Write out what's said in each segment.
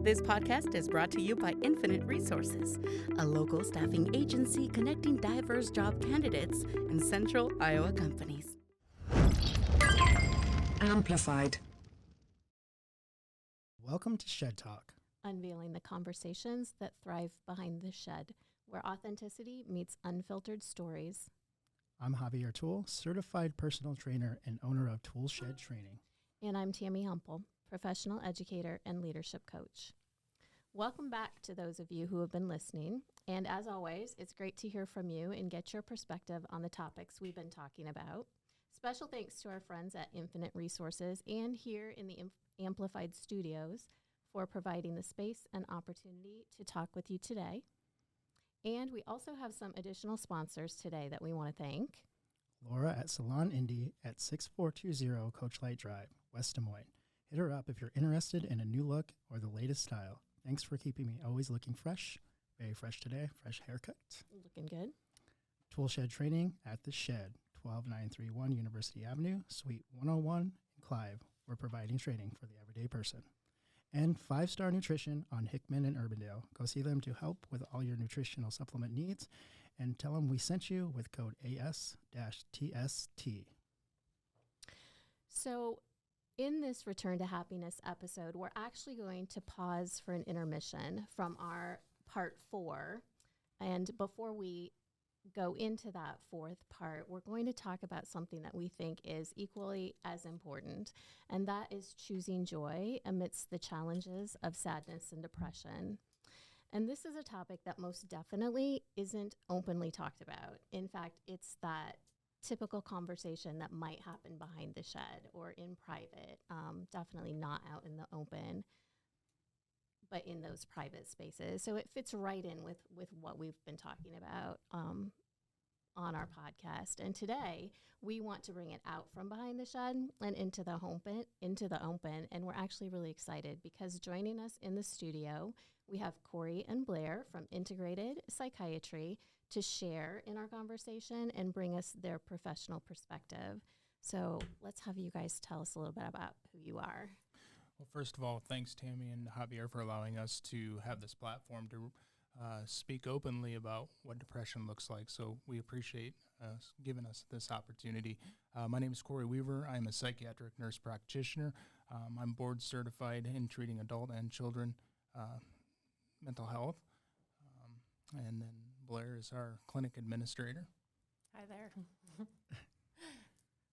This podcast is brought to you by Infinite Resources, a local staffing agency connecting diverse job candidates in central Iowa companies. Amplified. Welcome to Shed Talk. Unveiling the conversations that thrive behind the shed, where authenticity meets unfiltered stories. I'm Javier Toole, certified personal trainer and owner of Tool Shed Training. And I'm Tammy Humpel, professional educator and leadership coach. Welcome back to those of you who have been listening. And as always, it's great to hear from you and get your perspective on the topics we've been talking about. Special thanks to our friends at Infinite Resources and here in the Amplified Studios for providing the space and opportunity to talk with you today. And we also have some additional sponsors today that we want to thank. Laura at Salon Indie at 6420 Coach Light Drive, West Des Moines. Hit her up if you're interested in a new look or the latest style. Thanks for keeping me always looking fresh. Very fresh today, fresh haircut. Looking good. Tool Shed Training at The Shed, 12931 University Avenue, Suite 101 in Clive. We're providing training for the everyday person. And 5-Star Nutrition on Hickman and Urbandale. Go see them to help with all your nutritional supplement needs and tell them we sent you with code AS-TST. So in this Return to Happiness episode, we're actually going to pause for an intermission from our part 4. And before we go into that fourth part, we're going to talk about something that we think is equally as important, and that is choosing joy amidst the challenges of sadness and depression. And this is a topic that most definitely isn't openly talked about. In fact, it's that typical conversation that might happen behind the shed or in private, definitely not out in the open, but in those private spaces. So it fits right in with what we've been talking about on our podcast. And today we want to bring it out from behind the shed and into the open. And we're actually really excited because joining us in the studio, we have Corey and Blair from Integrated Psychiatry to share in our conversation and bring us their professional perspective. So let's have you guys tell us a little bit about who you are. Well, first of all, thanks, Tammy and Javier, for allowing us to have this platform to speak openly about what depression looks like. So we appreciate giving us this opportunity. My name is Corey Weaver. I'm a psychiatric nurse practitioner. I'm board certified in treating adult and children mental health. And then Blair is our clinic administrator. Hi there.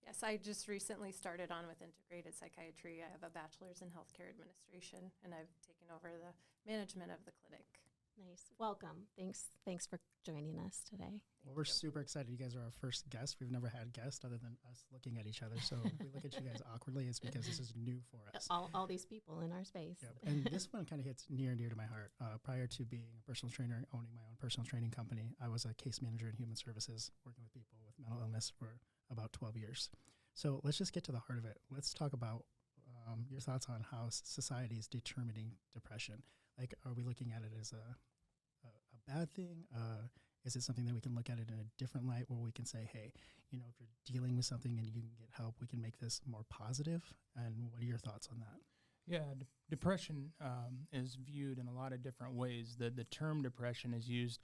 Yes, I just recently started on with Integrated Psychiatry. I have a bachelor's in healthcare administration, and I've taken over the management of the clinic. Nice. Welcome. Thanks for joining us today. Well, we're super excited. You guys are our first guest. We've never had guests other than us looking at each other. So if we look at you guys awkwardly, it's because this is new for us. All these people in our space. Yep. And this one kind of hits near and dear to my heart. Prior to being a personal trainer, owning my own personal training company, I was a case manager in human services, working with people with mental illness for about 12 years. So let's just get to the heart of it. Let's talk about your thoughts on how society is determining depression. Like, are we looking at it as a bad thing? Is it something that we can look at it in a different light where we can say, hey, you know, if you're dealing with something and you can get help, we can make this more positive? And what are your thoughts on that? Yeah, depression is viewed in a lot of different ways. The term depression is used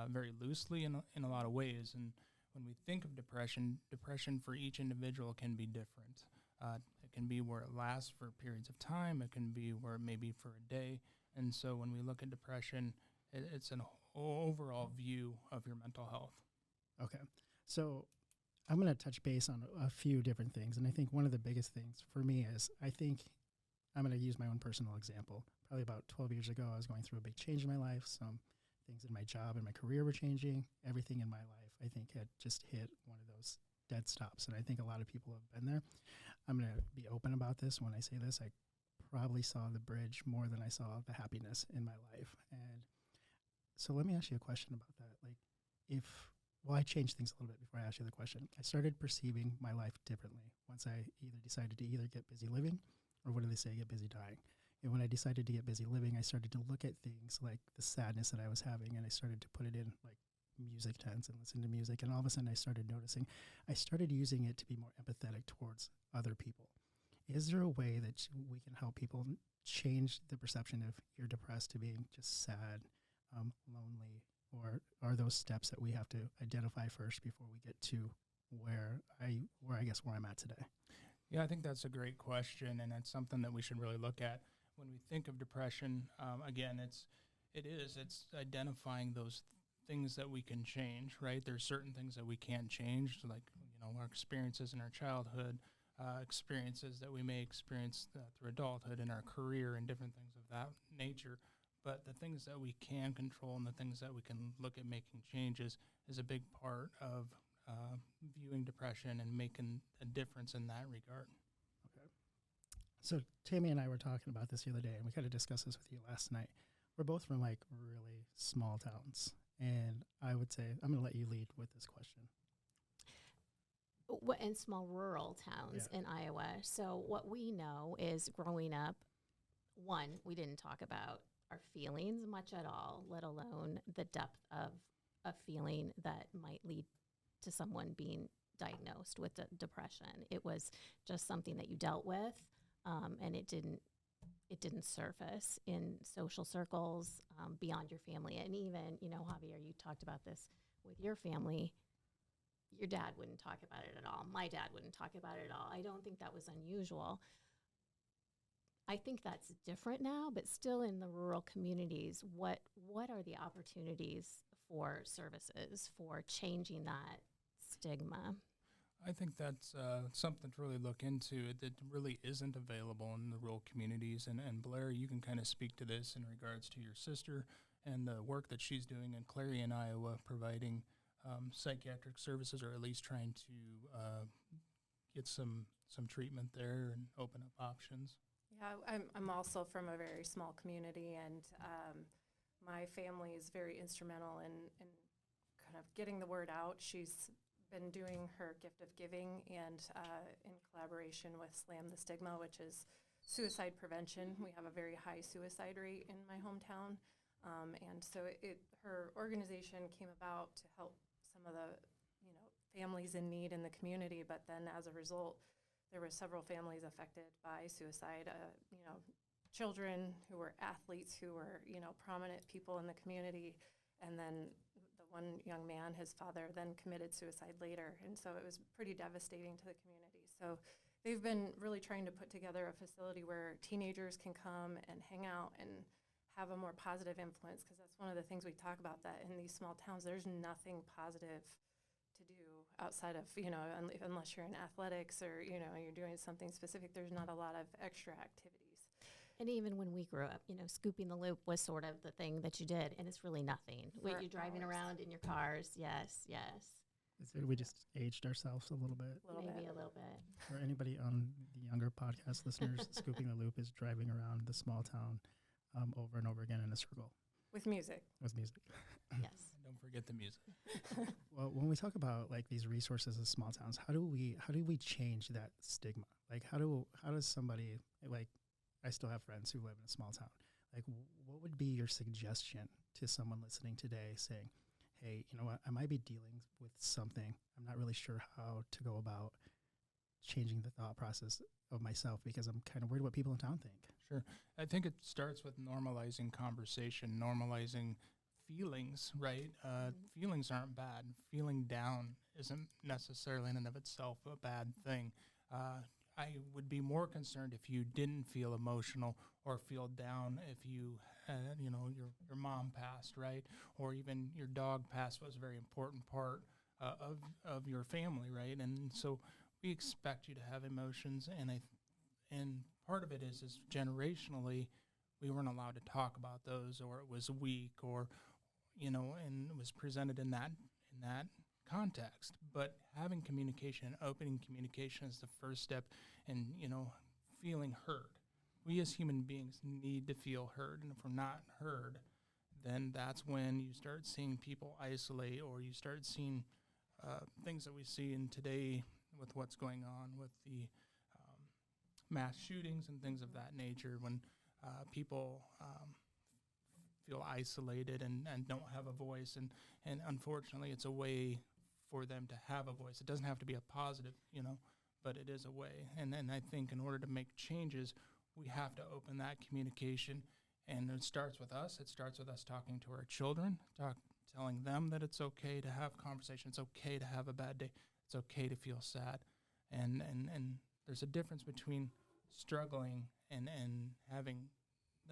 very loosely in a lot of ways. And when we think of depression for each individual can be different. It can be where it lasts for periods of time. It can be where it may be for a day. And so when we look at depression, it's an overall view of your mental health. Okay. So I'm going to touch base on a few different things. And I think one of the biggest things for me is I'm going to use my own personal example. Probably about 12 years ago, I was going through a big change in my life. Some things in my job and my career were changing. Everything in my life, I think, had just hit one of those dead stops. And I think a lot of people have been there. I'm going to be open about this. When I say this, I probably saw the bridge more than I saw the happiness in my life. And so let me ask you a question about that. Like, I changed things a little bit before I asked you the question. I started perceiving my life differently once I decided to either get busy living or what do they say, get busy dying. And when I decided to get busy living, I started to look at things like the sadness that I was having, and I started to put it in like music tents and listen to music. And all of a sudden I started noticing, I started using it to be more empathetic towards other people. Is there a way that we can help people change the perception of you're depressed to being just sad, lonely, or are those steps that we have to identify first before we get to where I'm at today? Yeah, I think that's a great question, and it's something that we should really look at when we think of depression. Again, it's identifying those things that we can change, right? There's certain things that we can't change, like our experiences in our childhood, experiences that we may experience through adulthood in our career and different things of that nature. But the things that we can control and the things that we can look at making changes is a big part of viewing depression and making a difference in that regard. Okay. So Tammy and I were talking about this the other day, and we kind of discussed this with you last night. We're both from like really small towns, and I would say I'm going to let you lead with this question. In small rural towns in Iowa. So what we know is growing up, one, we didn't talk about our feelings much at all, let alone the depth of a feeling that might lead to someone being diagnosed with depression. It was just something that you dealt with, and it didn't surface in social circles beyond your family. And even, Javier, you talked about this with your family. Your dad wouldn't talk about it at all. My dad wouldn't talk about it at all. I don't think that was unusual. I think that's different now, but still in the rural communities, what are the opportunities for services for changing that stigma? I think that's something to really look into. It really isn't available in the rural communities. And Blair, you can kind of speak to this in regards to your sister and the work that she's doing in Clarion, Iowa, providing psychiatric services, or at least trying to get some treatment there and open up options. Yeah, I'm also from a very small community, and my family is very instrumental in kind of getting the word out. She's been doing her gift of giving, and in collaboration with Slam the Stigma, which is suicide prevention. We have a very high suicide rate in my hometown, and so her organization came about to help some of the families in need in the community. But then as a result, there were several families affected by suicide, children who were athletes, who were, prominent people in the community. And then the one young man, his father, then committed suicide later. And so it was pretty devastating to the community. So they've been really trying to put together a facility where teenagers can come and hang out and have a more positive influence, because that's one of the things we talk about, that in these small towns, there's nothing positive to do outside of, unless you're in athletics or, you're doing something specific, there's not a lot of extra activities. And even when we grew up, scooping the loop was sort of the thing that you did, and it's really nothing. You're driving around in your cars. Yes. We just aged ourselves a little bit. Maybe a little bit. For anybody on the younger podcast listeners, Scooping the Loop is driving around the small town over and over again in a circle. With music. Yes. Don't forget the music. Well, when we talk about like these resources in small towns, how do we change that stigma? Like how does somebody, like, I still have friends who live in a small town. Like, what would be your suggestion to someone listening today saying, hey, you know what, I might be dealing with something. I'm not really sure how to go about changing the thought process of myself because I'm kind of worried what people in town think. Sure. I think it starts with normalizing conversation, normalizing feelings, right? Feelings aren't bad. Feeling down isn't necessarily in and of itself a bad thing. I would be more concerned if you didn't feel emotional or feel down if you, your mom passed, right? Or even your dog passed was a very important part of your family, right? And so we expect you to have emotions, and part of it is generationally we weren't allowed to talk about those, or it was weak, or and it was presented in that context. But having communication, opening communication is the first step in, feeling heard. We as human beings need to feel heard, and if we're not heard, then that's when you start seeing people isolate, or you start seeing things that we see in today with what's going on with the mass shootings and things of that nature, when people feel isolated and don't have a voice. And unfortunately, it's a way for them to have a voice. It doesn't have to be a positive, but it is a way. And I think in order to make changes, we have to open that communication, and it starts with us. It starts with us talking to our children, telling them that it's okay to have conversation. It's okay to have a bad day. It's okay to feel sad. And there's a difference between struggling and having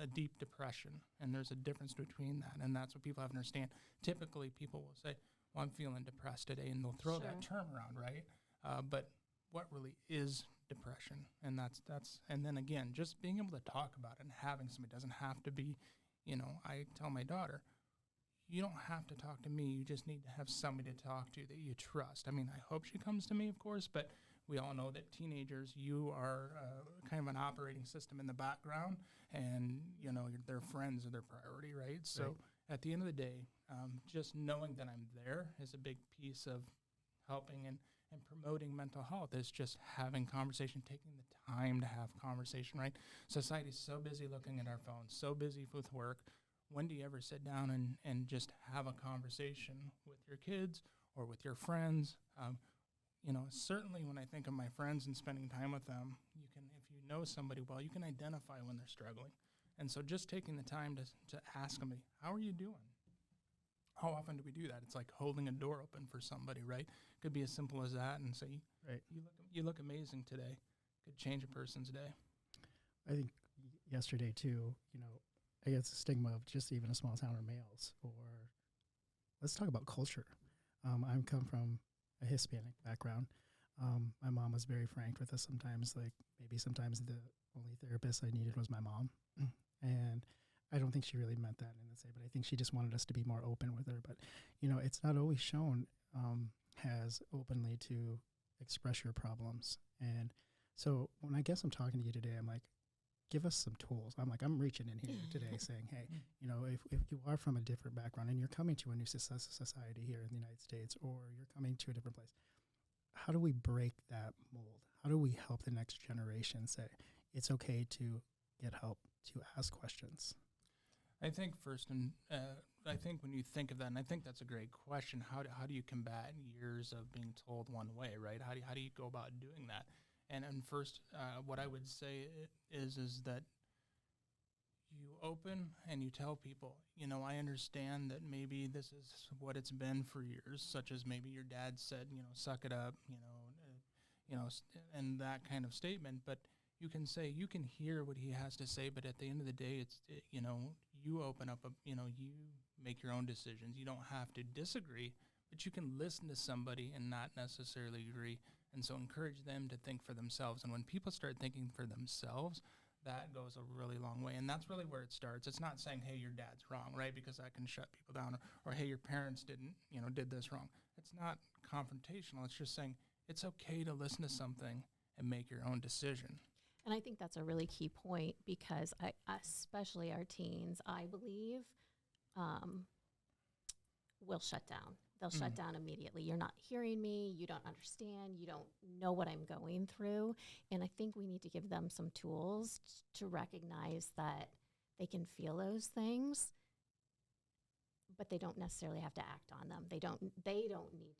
a deep depression. And there's a difference between that. And that's what people have to understand. Typically, people will say, well, I'm feeling depressed today, and they'll throw that term around, right? But what really is depression? And that's and then again, just being able to talk about it and having somebody, doesn't have to be, I tell my daughter, you don't have to talk to me. You just need to have somebody to talk to that you trust. I mean, I hope she comes to me, of course, but we all know that teenagers, you are kind of an operating system in the background, and, their friends are their priority, right? So at the end of the day, just knowing that I'm there is a big piece of helping and promoting mental health, is just having conversation, taking the time to have conversation, right? Society's so busy looking at our phones, so busy with work. When do you ever sit down and just have a conversation with your kids or with your friends? Certainly when I think of my friends and spending time with them, you can, if you know somebody well, you can identify when they're struggling. And so just taking the time to ask them, how are you doing? How often do we do that? It's like holding a door open for somebody, right? Could be as simple as that, and say, you look amazing today. Could change a person's day. I think yesterday too, I guess the stigma of just even a small town or males, or let's talk about culture. I come from a Hispanic background. My mom was very frank with us sometimes, like maybe sometimes the only therapist I needed was my mom. And I don't think she really meant that in the say, but I think she just wanted us to be more open with her. But, it's not always shown as openly to express your problems. And so when I guess I'm talking to you today, I'm like, give us some tools. I'm reaching in here today saying, hey, if you are from a different background and you're coming to a new society here in the United States, or you're coming to a different place, how do we break that mold? How do we help the next generation say it's okay to get help, to ask questions? I think first, and I think when you think of that, and I think that's a great question, how do you combat years of being told one way, right? How do you go about doing that? And first, what I would say is that you open and you tell people, I understand that maybe this is what it's been for years, such as maybe your dad said, suck it up, and that kind of statement. But you can say, you can hear what he has to say, but at the end of the day, you open up, you make your own decisions. You don't have to disagree, but you can listen to somebody and not necessarily agree. And so encourage them to think for themselves. And when people start thinking for themselves, that goes a really long way. And that's really where it starts. It's not saying, hey, your dad's wrong, right? Because that can shut people down. Or hey, your parents did this wrong. It's not confrontational. It's just saying it's okay to listen to something and make your own decision. And I think that's a really key point, because especially our teens, I believe, will shut down. They'll shut down immediately. You're not hearing me. You don't understand. You don't know what I'm going through. And I think we need to give them some tools to recognize that they can feel those things, but they don't necessarily have to act on them. They don't need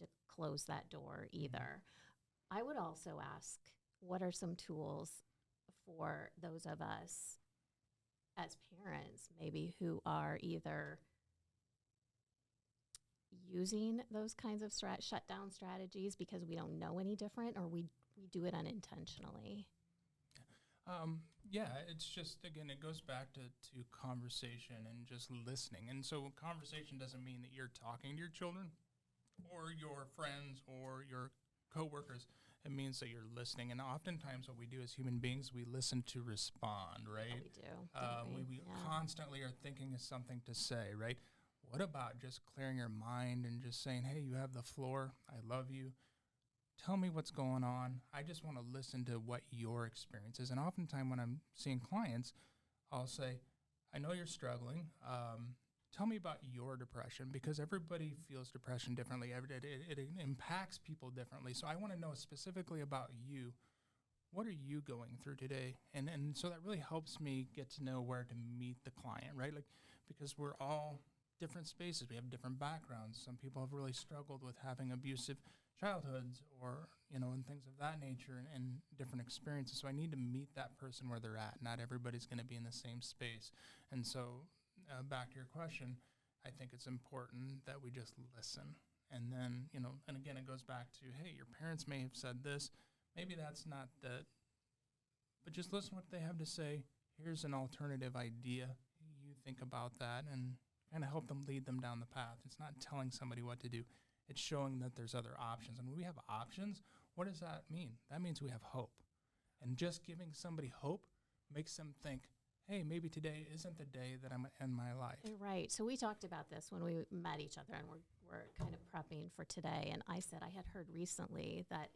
to close that door either. I would also ask, what are some tools for those of us as parents, maybe, who are either using those kinds of shutdown strategies because we don't know any different, or we do it unintentionally? It's just, again, it goes back to conversation and just listening. And so conversation doesn't mean that you're talking to your children or your friends or your coworkers. It means that you're listening. And oftentimes what we do as human beings, we listen to respond, right? Yeah, we do. We constantly are thinking of something to say, right? What about just clearing your mind and just saying, hey, you have the floor. I love you. Tell me what's going on. I just want to listen to what your experience is. And oftentimes when I'm seeing clients, I'll say, I know you're struggling. Tell me about your depression, because everybody feels depression differently. It impacts people differently. So I want to know specifically about you. What are you going through today? And so that really helps me get to know where to meet the client, right? Like, because we're all different spaces. We have different backgrounds. Some people have really struggled with having abusive childhoods or, and things of that nature and different experiences. So I need to meet that person where they're at. Not everybody's going to be in the same space. And so back to your question, I think it's important that we just listen. And then, and again, it goes back to, hey, your parents may have said this. Maybe that's not but just listen what they have to say. Here's an alternative idea. You think about that and kind of help them, lead them down the path. It's not telling somebody what to do. It's showing that there's other options. And when we have options, what does that mean? That means we have hope. And just giving somebody hope makes them think, hey, maybe today isn't the day that I'm going to end my life. Right. So we talked about this when we met each other, and we're kind of prepping for today. And I said I had heard recently that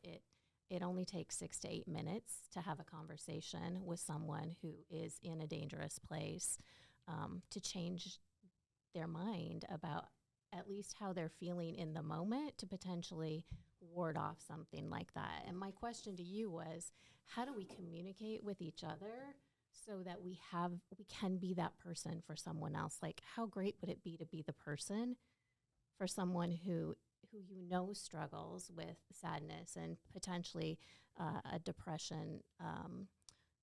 it only takes 6 to 8 minutes to have a conversation with someone who is in a dangerous place to change their mind about at least how they're feeling in the moment to potentially ward off something like that. And my question to you was, how do we communicate with each other so that we can be that person for someone else? Like, how great would it be to be the person for someone who struggles with sadness and potentially a depression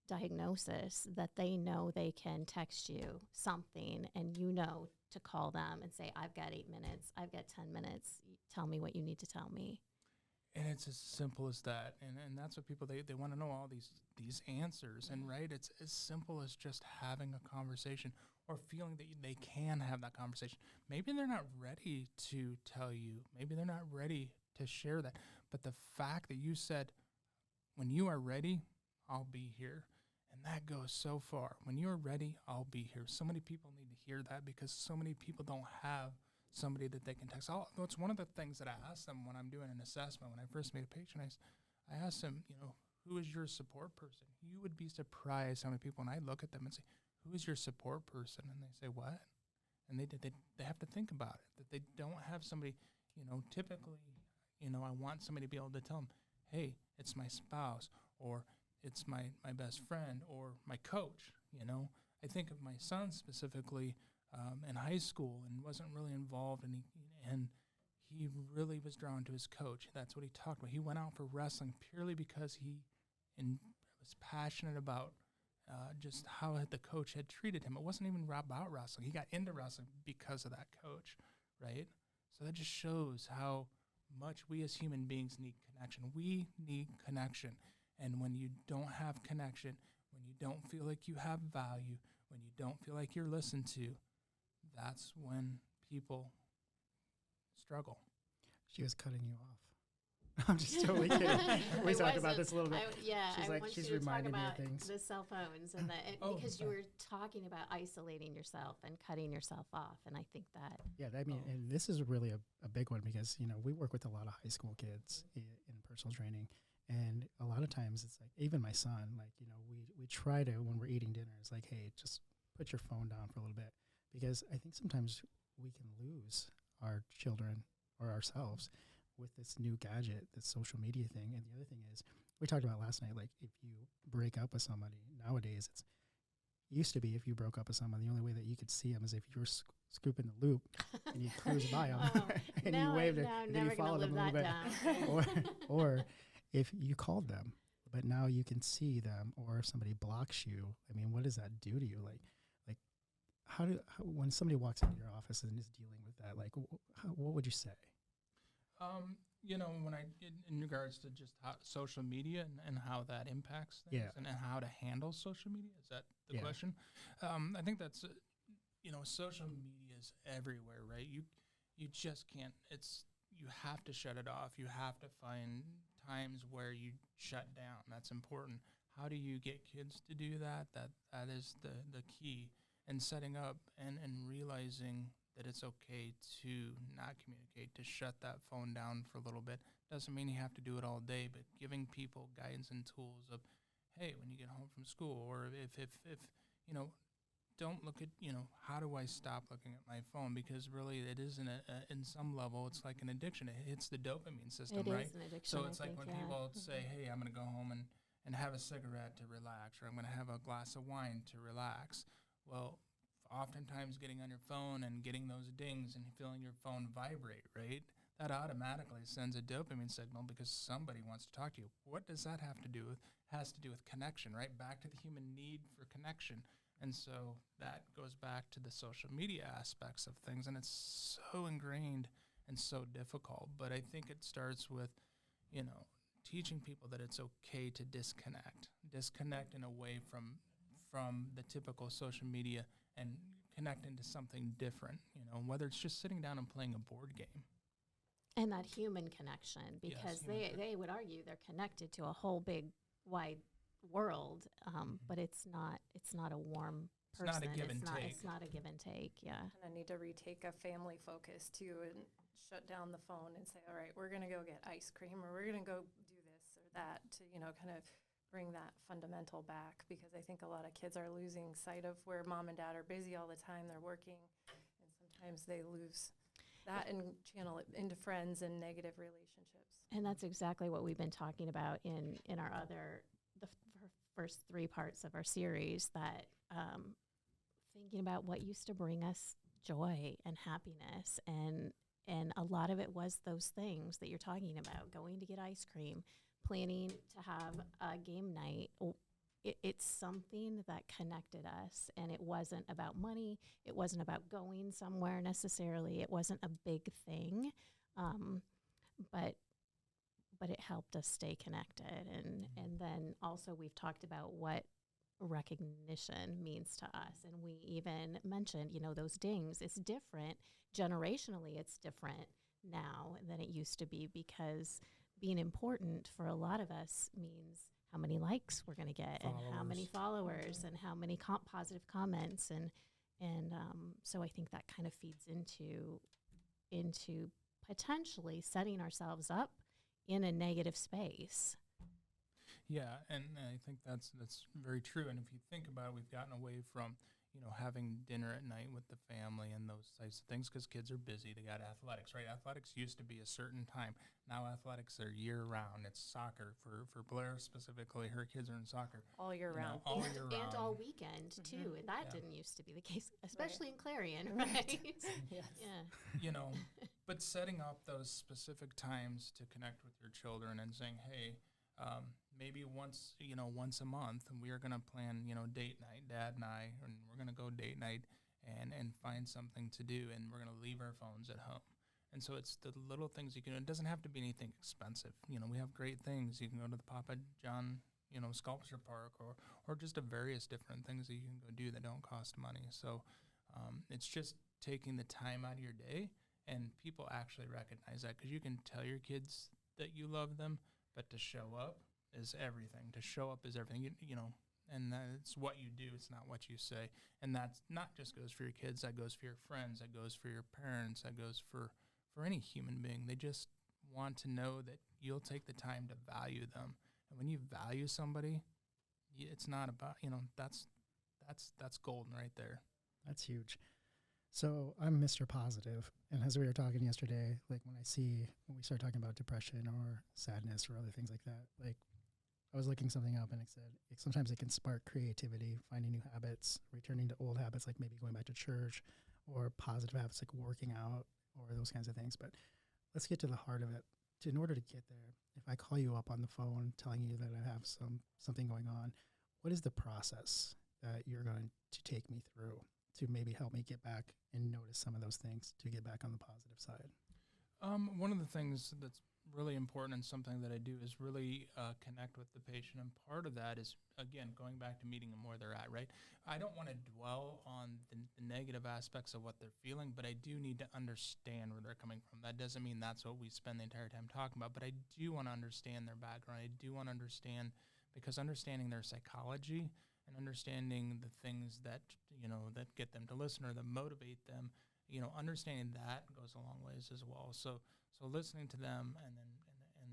diagnosis, that they know they can text you something and to call them and say, I've got 8 minutes, I've got 10 minutes, tell me what you need to tell me. And it's as simple as that. And that's what people, they want to know all these answers. And right, it's as simple as just having a conversation or feeling that they can have that conversation. Maybe they're not ready to tell you. Maybe they're not ready to share that. But the fact that you said, when you are ready, I'll be here. And that goes so far. When you're ready, I'll be here. So many people need to hear that because so many people don't have somebody that they can text. It's one of the things that I ask them when I'm doing an assessment. When I first meet a patient, I ask them, who is your support person? You would be surprised how many people, and I look at them and say, who is your support person? And they say, what? And they have to think about it, that they don't have somebody, typically, I want somebody to be able to tell them, hey, it's my spouse, or it's my best friend, or my coach. I think of my son specifically in high school and wasn't really involved, and he really was drawn to his coach. That's what he talked about. He went out for wrestling purely because he was passionate about just how the coach had treated him. It wasn't even about wrestling. He got into wrestling because of that coach, right? So that just shows how much we as human beings need connection. We need connection. And when you don't have connection, when you don't feel like you have value, when you don't feel like you're listened to, that's when people struggle. She was cutting you off. I'm just totally kidding. We talked about this a little bit. She's reminding me of things. The cell phones and because you were talking about isolating yourself and cutting yourself off, and I think that. Yeah, and this is really a big one because we work with a lot of high school kids in personal training, and a lot of times it's like even my son, we try to, when we're eating dinner, it's like, hey, just put your phone down for a little bit, because I think sometimes we can lose our children or ourselves with this new gadget, this social media thing. And the other thing is, we talked about last night, like if you break up with somebody, nowadays it used to be if you broke up with someone, the only way that you could see them is if you were scooping the loop and you cruise by them and you waved it and then you followed them a little bit. or if you called them, but now you can see them, or if somebody blocks you, I mean, what does that do to you? Like how when somebody walks into your office and is dealing with that, like what would you say? When in regards to just social media and how that impacts things and how to handle social media, is that the question? I think that's, social media is everywhere, right? You just can't, you have to shut it off. You have to find times where you shut down. That's important. How do you get kids to do that? That is the key. And setting up and realizing that it's okay to not communicate, to shut that phone down for a little bit. Doesn't mean you have to do it all day, but giving people guidance and tools of, hey, when you get home from school, or if don't look at, how do I stop looking at my phone? Because really it isn't, in some level, it's like an addiction. It hits the dopamine system, right? It is an addiction, so it's like when people say, hey, I'm going to go home and have a cigarette to relax, or I'm going to have a glass of wine to relax. Well, oftentimes getting on your phone and getting those dings and feeling your phone vibrate, right? That automatically sends a dopamine signal because somebody wants to talk to you. What does that have to do with? Has to do with connection, right? Back to the human need for connection. And so that goes back to the social media aspects of things, and it's so ingrained and so difficult. But I think it starts with, teaching people that it's okay to disconnect in a way from the typical social media and connect into something different, whether it's just sitting down and playing a board game. And that human connection, because they would argue they're connected to a whole big wide world, but it's not a warm person. It's not a give and take. It's not a give and take, yeah. And I need to retake a family focus too and shut down the phone and say, all right, we're going to go get ice cream, or we're going to go do this or that to, kind of bring that fundamental back, because I think a lot of kids are losing sight of where mom and dad are busy all the time. They're working, and sometimes they lose that and channel it into friends and negative relationships. And that's exactly what we've been talking about in our the first 3 parts of our series, that thinking about what used to bring us joy and happiness, and a lot of it was those things that you're talking about, going to get ice cream, planning to have a game night. It's something that connected us, and it wasn't about money. It wasn't about going somewhere necessarily. It wasn't a big thing, but it helped us stay connected. And then also we've talked about what recognition means to us, and we even mentioned, those dings. It's different generationally. It's different now than it used to be, because being important for a lot of us means how many likes we're going to get, and how many followers, and how many positive comments, and so I think that kind of feeds into potentially setting ourselves up in a negative space. Yeah, and I think that's very true. And if you think about it, we've gotten away from having dinner at night with the family and those types of things, because kids are busy. They got athletics, right? Athletics used to be a certain time. Now athletics are year-round. It's soccer. For Blair specifically, her kids are in soccer. All year round. All year round. And all weekend, too. And that didn't used to be the case, especially in Clarion, right? Yes. Yeah. But setting up those specific times to connect with your children and saying, hey, maybe once a month, we are going to plan, date night, Dad and I, and we're going to go date night and find something to do, and we're going to leave our phones at home. And so it's the little things you can do. It doesn't have to be anything expensive. We have great things. You can go to the Papa John, sculpture park, or just a various different things that you can go do that don't cost money. So it's just taking the time out of your day, and people actually recognize that, because you can tell your kids that you love them, but to show up is everything. To show up is everything, and that's what you do. It's not what you say. And that's not just goes for your kids. That goes for your friends. That goes for your parents. That goes for any human being. They just want to know that you'll take the time to value them. And when you value somebody, it's not about, that's golden right there. That's huge. So I'm Mr. Positive, and as we were talking yesterday, like when we start talking about depression or sadness or other things like that, like I was looking something up and it said sometimes it can spark creativity, finding new habits, returning to old habits like maybe going back to church, or positive habits like working out or those kinds of things. But let's get to the heart of it. In order to get there, if I call you up on the phone telling you that I have something going on, what is the process that you're going to take me through to maybe help me get back and notice some of those things to get back on the positive side? One of the things that's really important and something that I do is really connect with the patient. And part of that is, again, going back to meeting them where they're at, right? I don't want to dwell on the negative aspects of what they're feeling, but I do need to understand where they're coming from. That doesn't mean that's what we spend the entire time talking about, but I do want to understand their background. I do want to understand, because understanding their psychology and understanding the things that, that get them to listen or that motivate them, understanding that goes a long ways as well. So listening to them and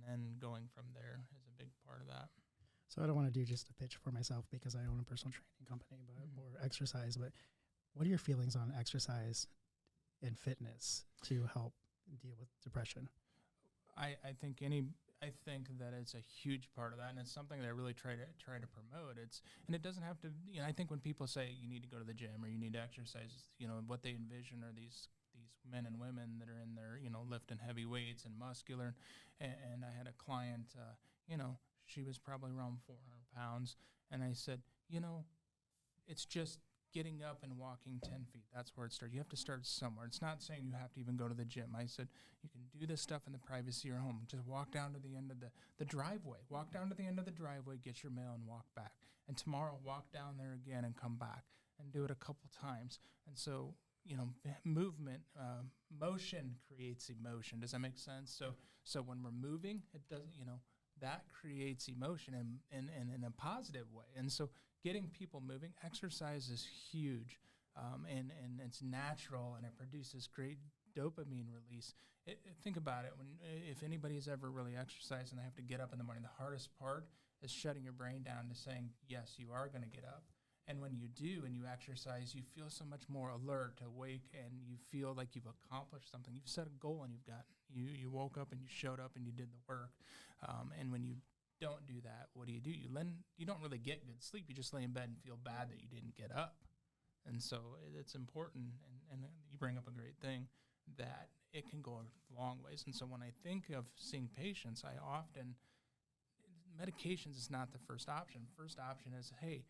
then going from there is a big part of that. So I don't want to do just a pitch for myself because I own a personal training company, or exercise, but what are your feelings on exercise and fitness to help deal with depression? I think I think that it's a huge part of that, and it's something that I really try to promote. And it doesn't have to. I think when people say you need to go to the gym or you need to exercise, what they envision are these men and women that are in there, lifting heavy weights and muscular. And I had a client, she was probably around 400 pounds, and I said, it's just getting up and walking 10 feet. That's where it starts. You have to start somewhere. It's not saying you have to even go to the gym. I said, you can do this stuff in the privacy of your home. Just walk down to the end of the driveway. Walk down to the end of the driveway, get your mail, and walk back. And tomorrow, walk down there again and come back and do it a couple times. And so, movement, motion creates emotion. Does that make sense? So when we're moving, it doesn't, that creates emotion in a positive way. And so getting people moving, exercise is huge, and it's natural, and it produces great dopamine release. Think about it. If anybody's ever really exercised and they have to get up in the morning, the hardest part is shutting your brain down to saying, yes, you are going to get up. And when you do and you exercise, you feel so much more alert, awake, and you feel like you've accomplished something. You've set a goal and you woke up and you showed up and you did the work. And when you don't do that, what do? You don't really get good sleep. You just lay in bed and feel bad that you didn't get up. And so it's important, and you bring up a great thing, that it can go a long ways. And so when I think of seeing patients, medications is not the first option. First option is, hey,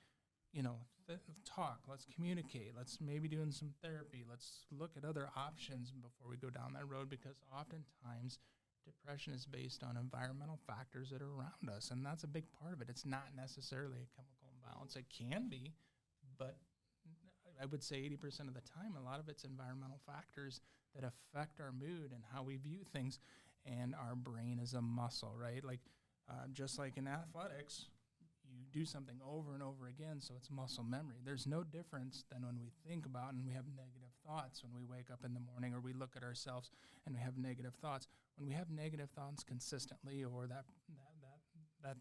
talk, let's communicate, let's maybe doing some therapy, let's look at other options before we go down that road, because oftentimes depression is based on environmental factors that are around us, and that's a big part of it. It's not necessarily a chemical imbalance. It can be, but I would say 80% of the time, a lot of it's environmental factors that affect our mood and how we view things, and our brain is a muscle, right? Like, just like in athletics, you do something over and over again, so it's muscle memory. There's no difference than when we think about and we have negative thoughts when we wake up in the morning, or we look at ourselves and we have negative thoughts. When we have negative thoughts consistently, or that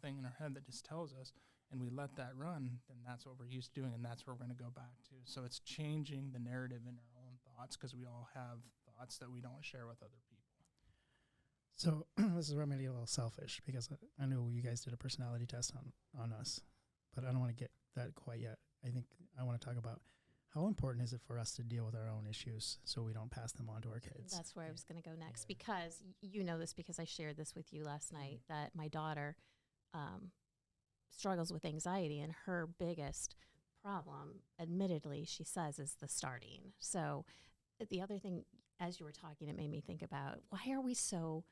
thing in our head that just tells us, and we let that run, then that's what we're used to doing, and that's where we're going to go back to. So it's changing the narrative in our own thoughts, because we all have thoughts that we don't share with other people. So this is where I'm going to get a little selfish, because I know you guys did a personality test on us, but I don't want to get that quite yet. I think I want to talk about how important is it for us to deal with our own issues so we don't pass them on to our kids. That's where I was going to go next, because you know this, because I shared this with you last night, that my daughter struggles with anxiety, and her biggest problem, admittedly, she says, is the starting. So the other thing, as you were talking, it made me think about, why are we so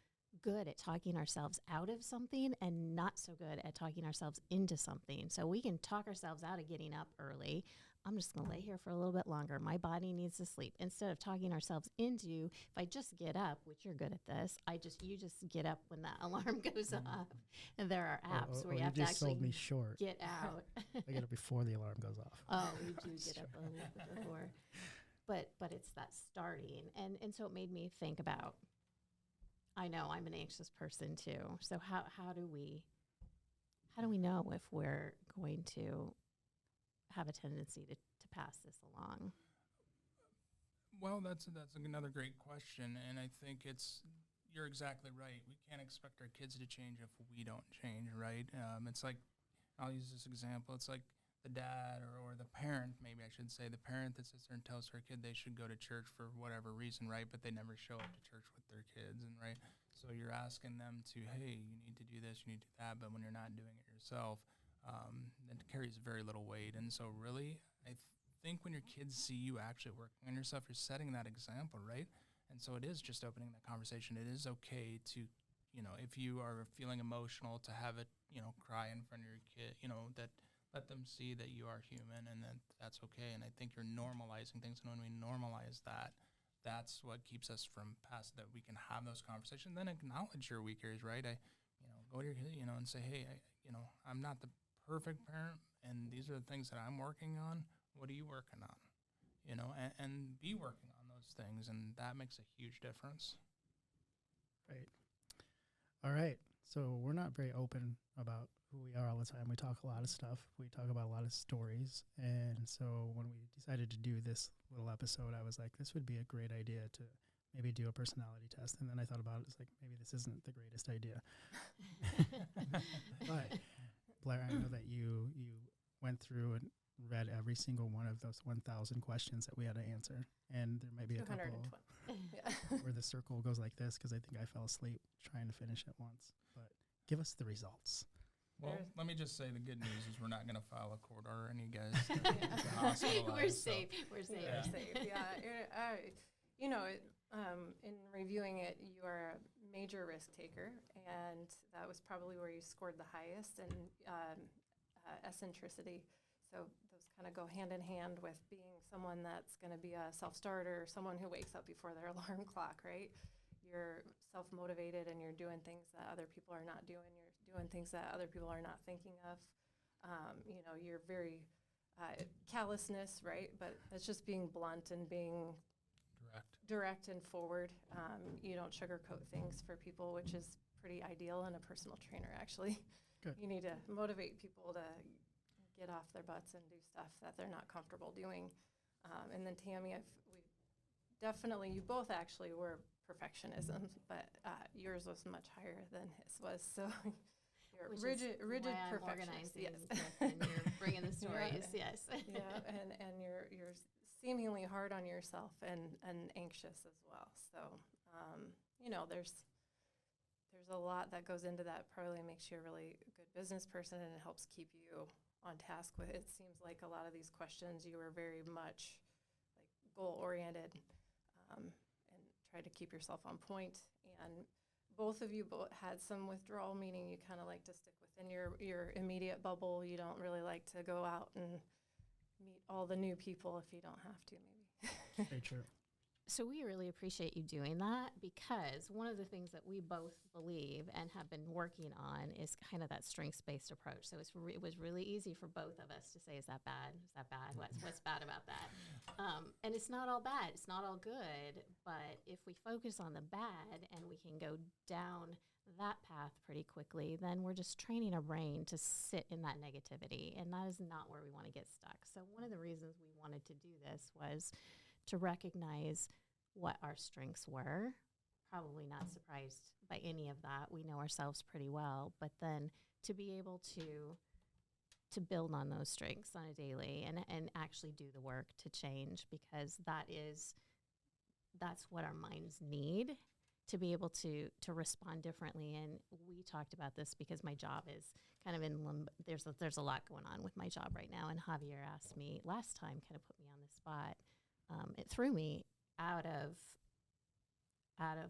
good at talking ourselves out of something and not so good at talking ourselves into something? So we can talk ourselves out of getting up early. I'm just going to lay here for a little bit longer. My body needs to sleep. Instead of talking ourselves into, if I just get up, which you're good at this, you just get up when that alarm goes off. And there are apps where you have to actually sold me short. Get out. I get up before the alarm goes off. Oh, you do get up a little bit before. But it's that starting. And so it made me think about, I know I'm an anxious person too. So how do we know if we're going to have a tendency to pass this along? Well, that's another great question, and I think you're exactly right. We can't expect our kids to change if we don't change, right? It's like, I'll use this example. It's like the dad or the parent, maybe I should say, the parent that sits there and tells her kid they should go to church for whatever reason, right? But they never show up to church with their kids, and right? So you're asking them to, hey, you need to do this, you need to do that, but when you're not doing it yourself, it carries very little weight. And so really, I think when your kids see you actually working on yourself, you're setting that example, right? And so it is just opening that conversation. It is okay to, if you are feeling emotional, to have it, cry in front of your kid, that let them see that you are human, and that's okay. And I think you're normalizing things. And when we normalize that, that's what keeps us from past that. We can have those conversations, then acknowledge your weak areas, right? Go to your kid, and say, hey, I'm not the perfect parent, and these are the things that I'm working on. What are you working on? And be working on those things, and that makes a huge difference. Right. All right. So we're not very open about who we are all the time. We talk a lot of stuff. We talk about a lot of stories. And so when we decided to do this little episode, I was like, this would be a great idea to maybe do a personality test. And then I thought about it. It's like, maybe this isn't the greatest idea. But Blair, I know that you went through and read every single one of those 1,000 questions that we had to answer. And there might be a couple where the circle goes like this, because I think I fell asleep trying to finish it once. But give us the results. Well, let me just say the good news is we're not going to file a court order on you guys. To hospitalize, We're safe. We're safe. Yeah. We're safe. Yeah. You know, in reviewing it, you are a major risk taker, and that was probably where you scored the highest in eccentricity. So those kind of go hand in hand with being someone that's going to be a self-starter, someone who wakes up before their alarm clock, right? You're self-motivated and you're doing things that other people are not doing. You're doing things that other people are not thinking of. You know, you're very callousness, right? But it's just being blunt and being direct and forward. You don't sugarcoat things for people, which is pretty ideal in a personal trainer, actually. Good. You need to motivate people to get off their butts and do stuff that they're not comfortable doing. And then Tammy, you both actually were perfectionism, but yours was much higher than his was. So you're rigid perfectionist. Yes. And you're bringing the stories. Yes. Yeah, and you're seemingly hard on yourself and anxious as well. So you know, there's a lot that goes into that. Probably makes you a really good business person, and it helps keep you on task with. It seems like a lot of these questions you were very much like goal oriented, and try to keep yourself on point. And both of you had some withdrawal, meaning you kind of like to stick within your immediate bubble. You don't really like to go out and meet all the new people if you don't have to, maybe. Very true. So we really appreciate you doing that, because one of the things that we both believe and have been working on is kind of that strengths-based approach. So it was really easy for both of us to say, is that bad? Is that bad? What's bad about that? And it's not all bad. It's not all good. But if we focus on the bad and we can go down that path pretty quickly, then we're just training our brain to sit in that negativity. And that is not where we want to get stuck. So one of the reasons we wanted to do this was to recognize what our strengths were. Probably not surprised by any of that. We know ourselves pretty well, but then to be able to build on those strengths on a daily and actually do the work to change, because that's what our minds need to be able to respond differently. And we talked about this because my job is kind of in limbo. There's a lot going on with my job right now, and Javier asked me last time, kind of put me on the spot. It threw me out of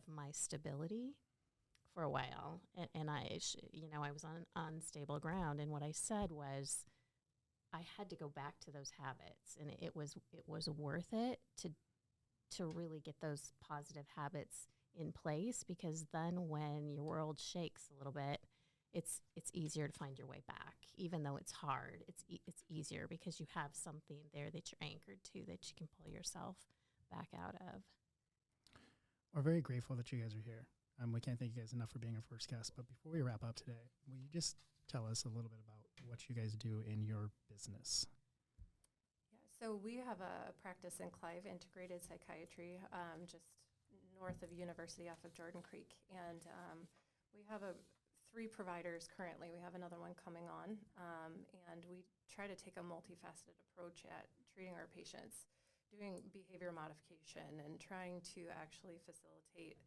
my stability for a while, and I was on unstable ground. And what I said was, I had to go back to those habits, and it was worth it to really get those positive habits in place, because then when your world shakes a little bit, it's easier to find your way back. Even though it's hard, it's easier because you have something there that you're anchored to, that you can pull yourself back out of. We're very grateful that you guys are here. We can't thank you guys enough for being our first guest. But before we wrap up today, will you just tell us a little bit about what you guys do in your business? Yeah, so we have a practice in Clive, integrated psychiatry, just north of University off of Jordan Creek. And we have 3 providers currently. We have another one coming on. And we try to take a multifaceted approach at treating our patients, doing behavior modification and trying to actually facilitate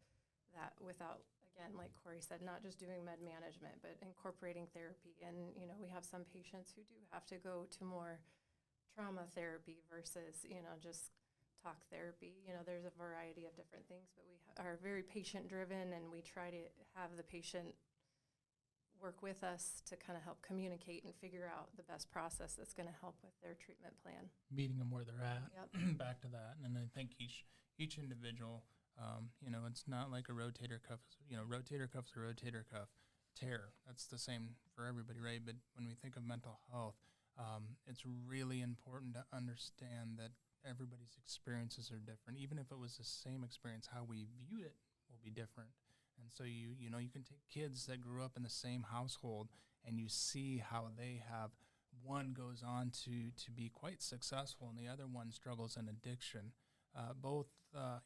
that without, again, like Corey said, not just doing med management, but incorporating therapy. And, you know, we have some patients who do have to go to more trauma therapy versus, you know, just talk therapy. You know, there's a variety of different things, but we are very patient driven, and we try to have the patient work with us to kind of help communicate and figure out the best process that's going to help with their treatment plan. Meeting them where they're at. Yep. Back to that. And I think each individual, you know, it's not like a rotator cuff. You know, rotator cuff's a rotator cuff. Tear, that's the same for everybody, right? But when we think of mental health, it's really important to understand that everybody's experiences are different. Even if it was the same experience, how we view it will be different. And so you know, you can take kids that grew up in the same household, and you see how they have, one goes on to be quite successful and the other one struggles in addiction. both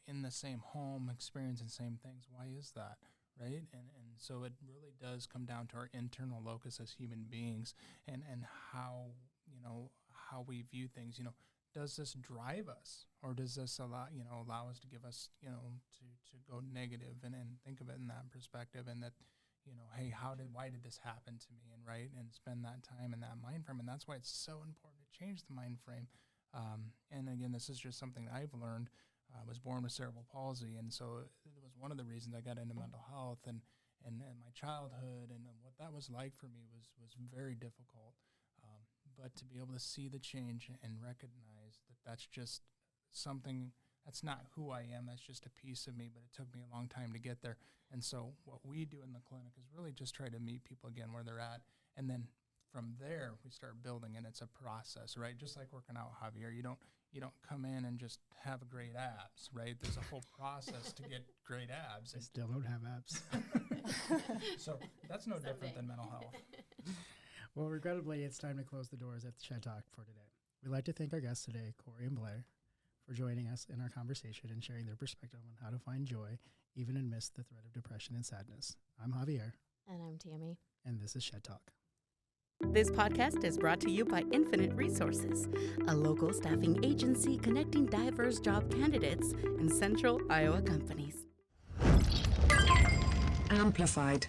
in the same home, experiencing the same things. Why is that, right? And so it really does come down to our internal locus as human beings, and how, how we view things. Does this drive us, or does this allow us to give us, to go negative and think of it in that perspective, and that, hey, why did this happen to me, and right, and spend that time in that mind frame. And that's why it's so important to change the mind frame. And again, this is just something that I've learned. I was born with cerebral palsy, and so it was one of the reasons I got into mental health, and my childhood, and what that was like for me was very difficult. But to be able to see the change and recognize that that's just something, that's not who I am, that's just a piece of me, but it took me a long time to get there. And so what we do in the clinic is really just try to meet people again where they're at, and then from there we start building, and it's a process, right? Just like working out, Javier, you don't come in and just have great abs, right? There's a whole process to get great abs. I still don't have abs. So that's no different than mental health. Well, regrettably, it's time to close the doors at Shed Talk for today. We'd like to thank our guests today, Corey and Blair, for joining us in our conversation and sharing their perspective on how to find joy, even amidst the threat of depression and sadness. I'm Javier. And I'm Tammy. And this is Shed Talk. This podcast is brought to you by Infinite Resources, a local staffing agency connecting diverse job candidates in central Iowa companies. Amplified.